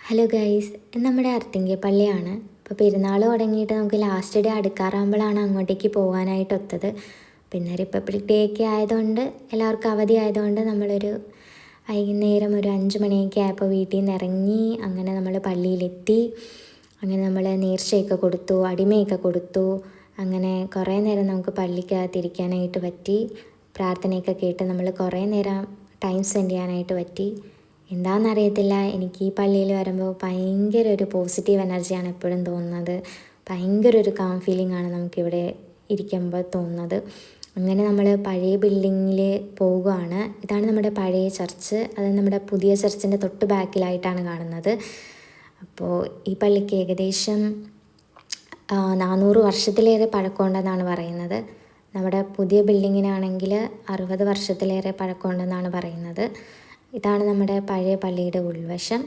Hello guys, നമ്മുടെ അർത്തിങ്കൽ പള്ളിയാണ്. ഇപ്പോൾ പെരുന്നാൾ തുടങ്ങിയിട്ട് നമുക്ക് ലാസ്റ്റ് ഡേ അടുക്കാറാകുമ്പോഴാണ് അങ്ങോട്ടേക്ക് പോകാനായിട്ട് ഒത്തത്. പിന്നെ റിപ്പബ്ലിക് ഡേ ഒക്കെ ആയതുകൊണ്ട് എല്ലാവർക്കും അവധി ആയതുകൊണ്ട് നമ്മളൊരു വൈകുന്നേരം ഒരു 5 മണിയൊക്കെ ആയപ്പോൾ വീട്ടിൽ നിന്ന് ഇറങ്ങി. അങ്ങനെ നമ്മൾ പള്ളിയിലെത്തി. അങ്ങനെ നമ്മൾ നേർച്ചയൊക്കെ കൊടുത്തു, അടിമയൊക്കെ കൊടുത്തു. അങ്ങനെ കുറേ നേരം നമുക്ക് പള്ളിക്കകത്തിരിക്കാനായിട്ട് പറ്റി. പ്രാർത്ഥനയൊക്കെ കേട്ട് നമ്മൾ കുറേ നേരം ടൈം സ്പെൻഡ് ചെയ്യാനായിട്ട് പറ്റി. എന്താണെന്നറിയത്തില്ല, എനിക്ക് ഈ പള്ളിയിൽ വരുമ്പോൾ ഭയങ്കര ഒരു പോസിറ്റീവ് എനർജിയാണ് എപ്പോഴും തോന്നുന്നത്. ഭയങ്കര ഒരു കാം ഫീലിംഗ് ആണ് നമുക്കിവിടെ ഇരിക്കുമ്പോൾ തോന്നുന്നത്. അങ്ങനെ നമ്മൾ പഴയ ബിൽഡിങ്ങിൽ പോവുകയാണ്. ഇതാണ് നമ്മുടെ പഴയ ചർച്ച്. അത് നമ്മുടെ പുതിയ ചർച്ചിൻ്റെ തൊട്ട് ബാക്കിലായിട്ടാണ് കാണുന്നത്. അപ്പോൾ ഈ പള്ളിക്ക് ഏകദേശം 400 വർഷത്തിലേറെ പഴക്കമുണ്ടെന്നാണ് പറയുന്നത്. നമ്മുടെ പുതിയ ബിൽഡിങ്ങിനാണെങ്കിൽ 60 വർഷത്തിലേറെ പഴക്കമുണ്ടെന്നാണ് പറയുന്നത്. ഇതാണ് നമ്മുടെ പഴയ പള്ളിയുടെ ഉൾവശം.